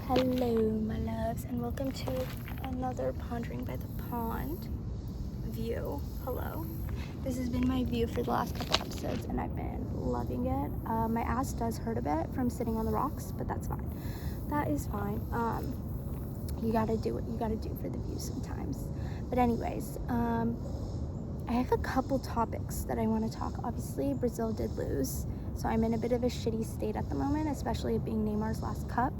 Hello my loves, and welcome to another Pondering by the Pond view. Hello. This has been my view for the last couple episodes and I've been loving it. My ass does hurt a bit from sitting on the rocks, but that's fine. That is fine. You gotta do what you gotta do for the view sometimes. But anyways, I have a couple topics that I want to talk. Obviously, Brazil did lose, so I'm in a bit of a shitty state at the moment, especially it being Neymar's last cup.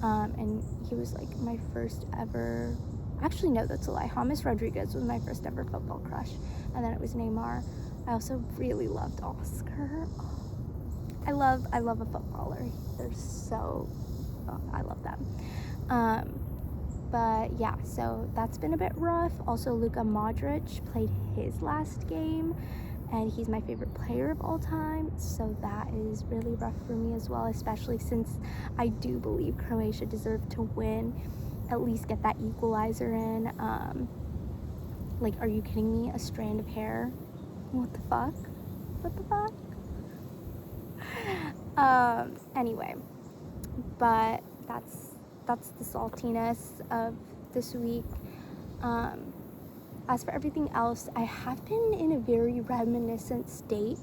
And he was like my first ever, actually no, that's a lie, James Rodriguez was my first ever football crush, and then it was Neymar. I also really loved Oscar. I love a footballer. They're so, I love them. But yeah, so that's been a bit rough. Also, Luka Modric played his last game, and he's my favorite player of all time, so that is really rough for me as well, especially since I do believe Croatia deserved to win, at least get that equalizer in. Like, are you kidding me? A strand of hair? What the fuck? Anyway, but that's the saltiness of this week. As for everything else, I have been in a very reminiscent state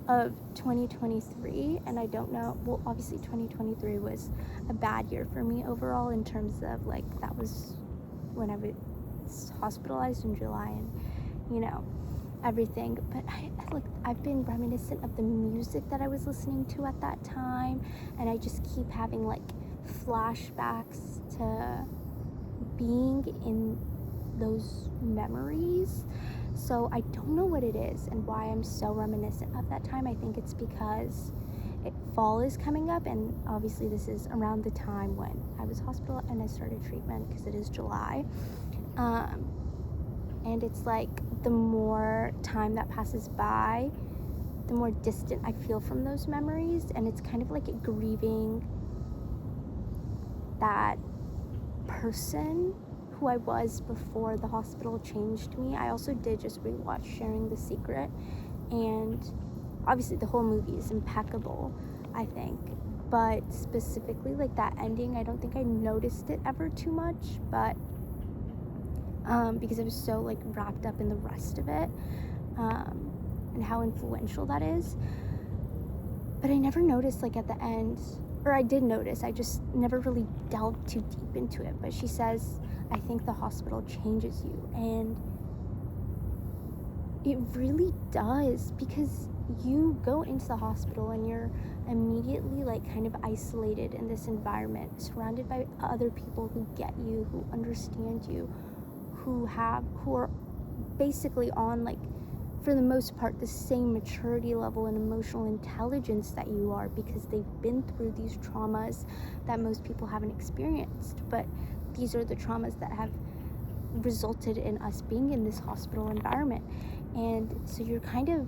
of 2023, and I don't know, well, obviously 2023 was a bad year for me overall in terms of, like, that was when I was hospitalized in July and, you know, everything. But I've been reminiscent of the music that I was listening to at that time, and I just keep having, like, flashbacks to being in those memories. So I don't know what it is and why I'm so reminiscent of that time. I think it's because fall is coming up, and obviously this is around the time when I was hospital and I started treatment, because it is July. And it's like the more time that passes by, the more distant I feel from those memories, and it's kind of like grieving that person who I was before the hospital changed me. I also did just rewatch Sharing the Secret, and obviously the whole movie is impeccable, I think, but specifically like that ending, I don't think I noticed it ever too much, but because I was so like wrapped up in the rest of it, and how influential that is. But I never noticed, like, at the end, or I did notice, I just never really delved too deep into it. But she says, I think the hospital changes you, and it really does, because you go into the hospital and you're immediately like kind of isolated in this environment, surrounded by other people who get you, who understand you, who are basically on, like, for the most part, the same maturity level and emotional intelligence that you are, because they've been through these traumas that most people haven't experienced. But these are the traumas that have resulted in us being in this hospital environment. And so you're kind of,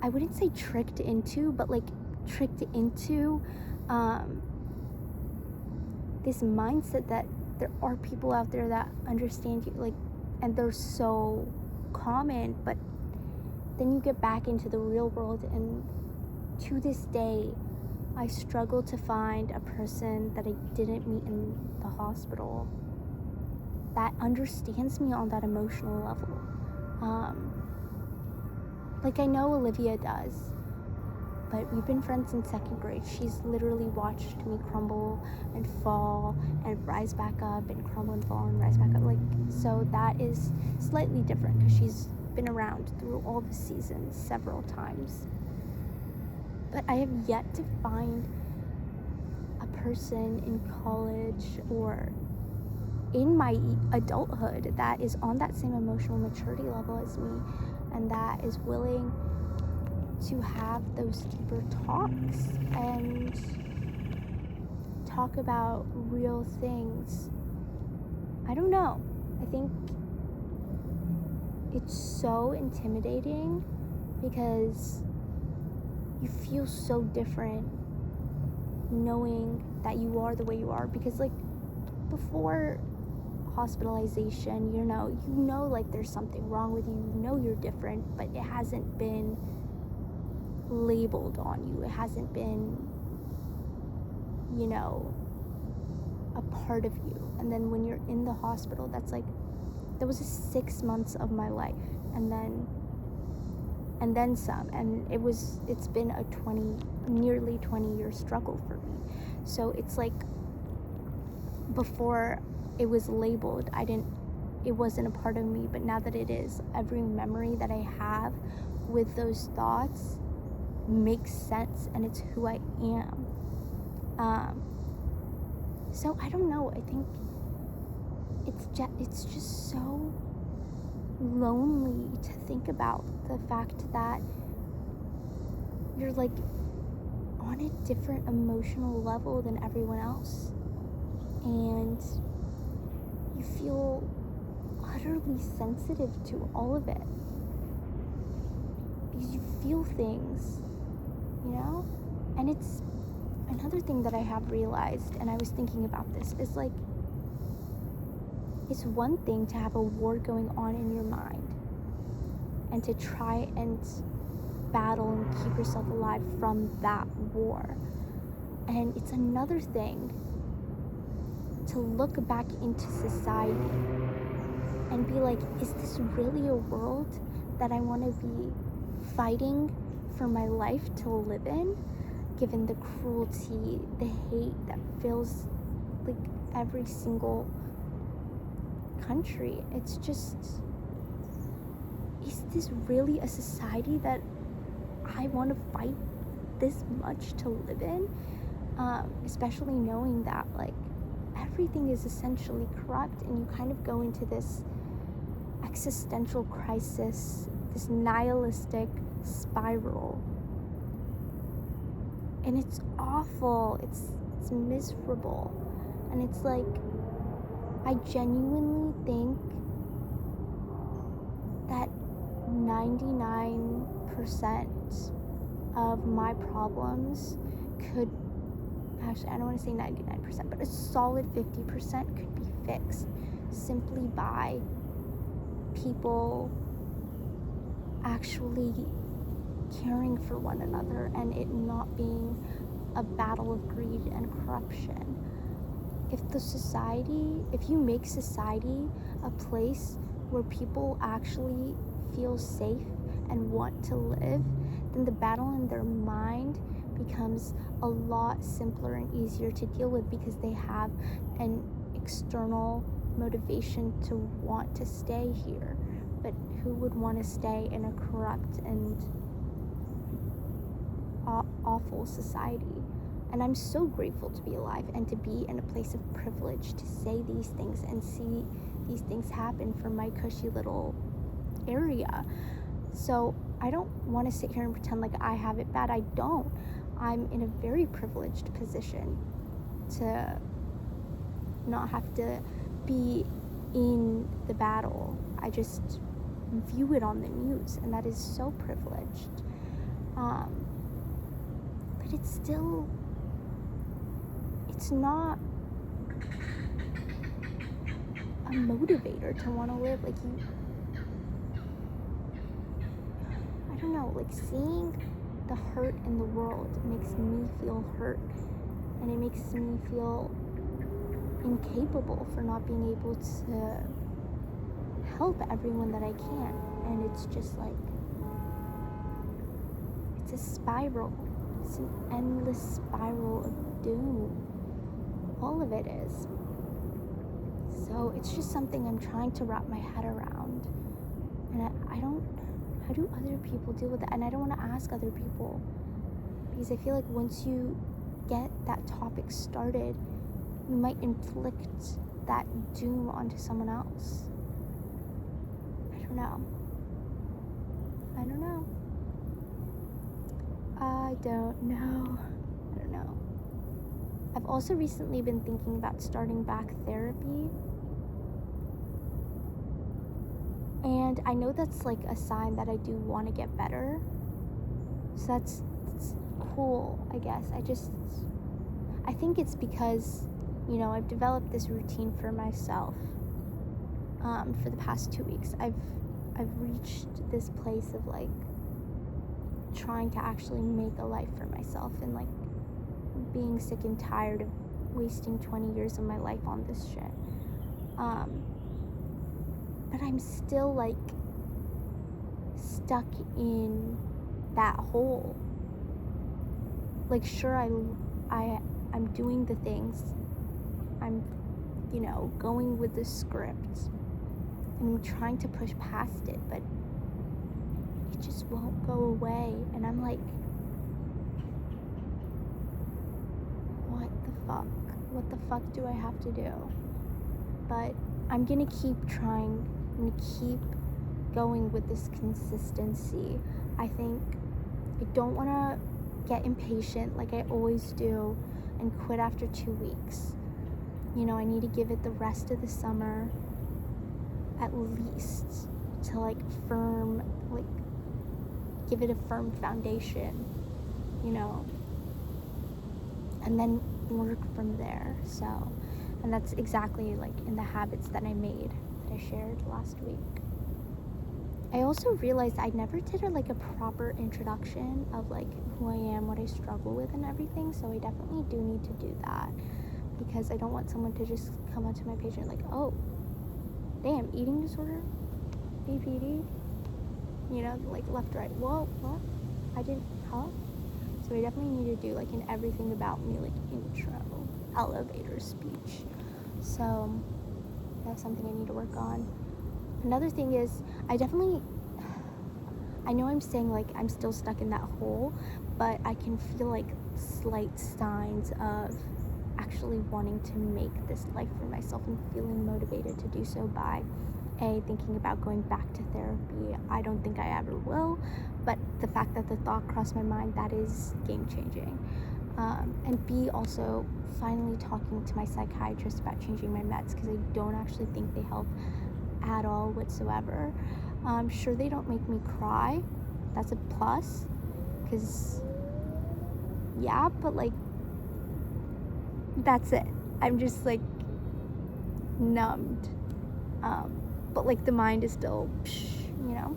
I wouldn't say tricked into, but like tricked into this mindset that there are people out there that understand you, like, and they're so common. But then you get back into the real world, and to this day I struggle to find a person that I didn't meet in the hospital that understands me on that emotional level. Like, I know Olivia does, but we've been friends since second grade. She's literally watched me crumble and fall and rise back up, and crumble and fall and rise back up. Like, so that is slightly different, because she's been around through all the seasons several times. But I have yet to find a person in college or in my adulthood that is on that same emotional maturity level as me, and that is willing to have those deeper talks and talk about real things. I don't know. I think it's so intimidating, because you feel so different knowing that you are the way you are. Because, like, before hospitalization, you know like there's something wrong with you, you know you're different, but it hasn't been labeled on you. It hasn't been, a part of you. And then when you're in the hospital, that was 6 months of my life, and then some. And it's been a nearly 20-year struggle for me. So it's like, before it was labeled, it wasn't a part of me, but now that it is, every memory that I have with those thoughts makes sense, and it's who I am. So I don't know, I think it's just so lonely to think about the fact that you're like on a different emotional level than everyone else, and you feel utterly sensitive to all of it because you feel things, and it's another thing that I have realized, and I was thinking about this, is like, it's one thing to have a war going on in your mind and to try and battle and keep yourself alive from that war. And it's another thing to look back into society and be like, is this really a world that I want to be fighting for my life to live in, given the cruelty, the hate that fills like every single country? It's just, is this really a society that I want to fight this much to live in? Especially knowing that like everything is essentially corrupt, and you kind of go into this existential crisis, this nihilistic spiral, and it's awful, it's miserable. And it's like, I genuinely think that 99% of my problems could, actually I don't want to say 99%, but a solid 50% could be fixed simply by people actually caring for one another, and it not being a battle of greed and corruption. If you make society a place where people actually feel safe and want to live, then the battle in their mind becomes a lot simpler and easier to deal with, because they have an external motivation to want to stay here. But who would want to stay in a corrupt and awful society? And I'm so grateful to be alive and to be in a place of privilege to say these things and see these things happen from my cushy little area. So I don't want to sit here and pretend like I have it bad. I don't. I'm in a very privileged position to not have to be in the battle. I just view it on the news, and that is so privileged. But it's still, it's not a motivator to want to live. Like, I don't know, like seeing the hurt in the world makes me feel hurt, and it makes me feel incapable for not being able to help everyone that I can. And it's just like, it's a spiral. It's an endless spiral of doom. All of it is. So it's just something I'm trying to wrap my head around. And I don't, how do other people deal with it? And I don't want to ask other people, because I feel like once you get that topic started, you might inflict that doom onto someone else. I don't know. I've also recently been thinking about starting back therapy. And I know that's like a sign that I do want to get better. So that's cool, I guess. I think it's because, I've developed this routine for myself for the past 2 weeks. I've reached this place of like trying to actually make a life for myself, and like being sick and tired of wasting 20 years of my life on this shit. But I'm still like stuck in that hole. Like, sure, I'm doing the things, I'm, you know, going with the script, and I'm trying to push past it, but it just won't go away. And I'm like, what the fuck do I have to do? But I'm gonna keep trying. I'm gonna keep going with this consistency. I think I don't want to get impatient like I always do and quit after 2 weeks. You know, I need to give it the rest of the summer at least to give it a firm foundation, you know, and then work from there. So, and that's exactly like in the habits that I made, that I shared last week. I also realized I never did a proper introduction of like who I am, what I struggle with and everything, so I definitely do need to do that, because I don't want someone to just come onto my page and like, oh, damn, eating disorder, BPD, you know, like left, right, whoa, what? I didn't, huh? So I definitely need to do like an everything about me, like intro, elevator speech. So that's something I need to work on. Another thing is, I know I'm saying like I'm still stuck in that hole, but I can feel like slight signs of actually wanting to make this life for myself and feeling motivated to do so by thinking about going back to therapy. I don't think I ever will, but the fact that the thought crossed my mind, that is game changing. And B, also finally talking to my psychiatrist about changing my meds, because I don't actually think they help at all whatsoever. Sure, they don't make me cry. That's a plus, because yeah, but like that's it. I'm just like numbed. But like the mind is still, you know.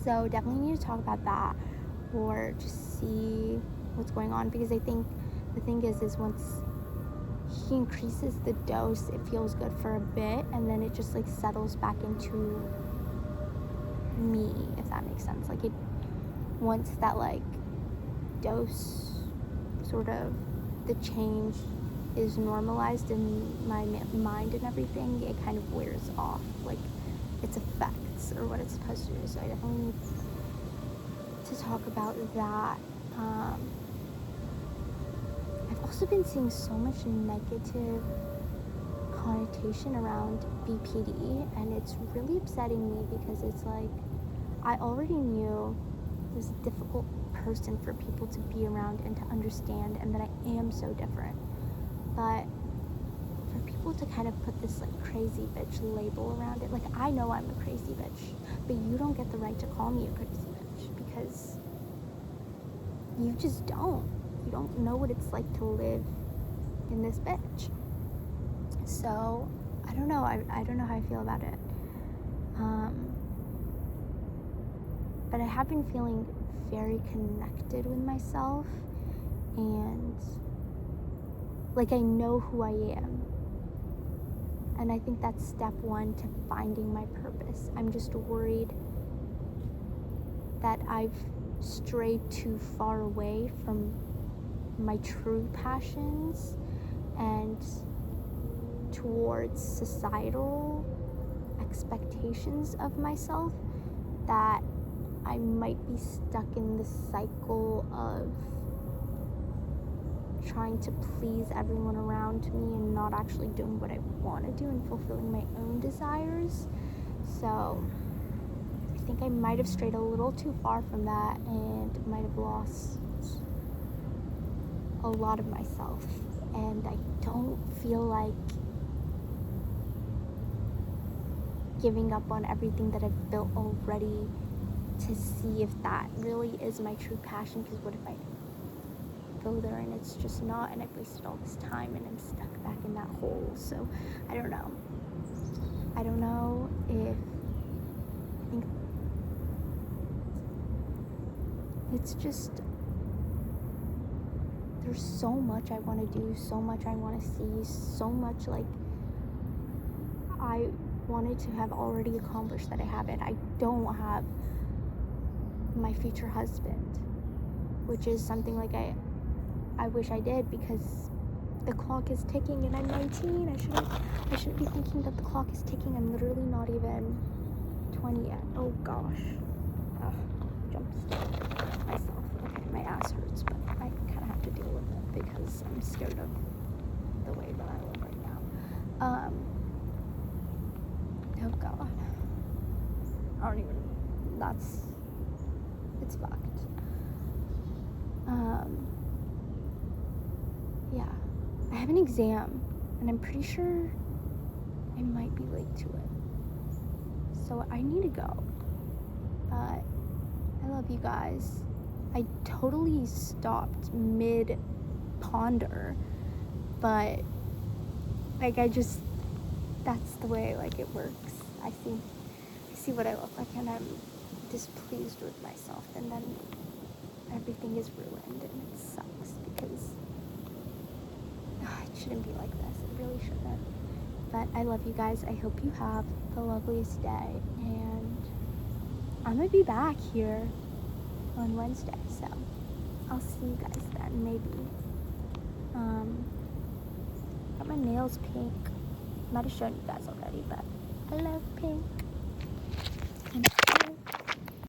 So definitely need to talk about that, or just see what's going on, because I think the thing is once he increases the dose, it feels good for a bit, and then it just like settles back into me, if that makes sense. Like, it, once that like dose, sort of the change is normalized in my mind and everything, it kind of wears off like its effects or what it's supposed to do. So I definitely need to talk about that. I've also been seeing so much negative connotation around BPD, and it's really upsetting me, because it's like, I already knew this difficult person for people to be around and to understand, and that I am so different. But for people to kind of put this like crazy bitch label around it, like, I know I'm a crazy bitch, but you don't get the right to call me a crazy bitch, because you just don't. You don't know what it's like to live in this bitch. So I don't know. I don't know how I feel about it. But I have been feeling very connected with myself, and like I know who I am. And I think that's step one to finding my purpose. I'm just worried that I've strayed too far away from my true passions and towards societal expectations of myself, that I might be stuck in this cycle of trying to please everyone around me and not actually doing what I want to do and fulfilling my own desires. So I think I might have strayed a little too far from that and might have lost a lot of myself. And I don't feel like giving up on everything that I've built already to see if that really is my true passion, because what if I go there and it's just not, and I've wasted all this time and I'm stuck back in that hole. So I don't know if, I think it's just, there's so much I want to do, so much I want to see, so much like I wanted to have already accomplished that I haven't. I don't have my future husband, which is something like I wish I did, because the clock is ticking and I'm 19. I shouldn't be thinking that the clock is ticking. I'm literally not even 20 yet. Oh gosh. Ugh, jump scared myself. Okay, my ass hurts, but I kind of have to deal with it because I'm scared of the way that I look right now. Oh god. I don't even, it's fucked. Yeah. I have an exam, and I'm pretty sure I might be late to it. So I need to go. But I love you guys. I totally stopped mid-ponder, but like that's the way like it works. I see what I look like and I'm displeased with myself, and then everything is ruined, and it sucks because it shouldn't be like this. It really shouldn't. But I love you guys. I hope you have the loveliest day, and I'm gonna be back here on Wednesday, so I'll see you guys then, maybe. Got my nails pink. Might have shown you guys already, but I love pink.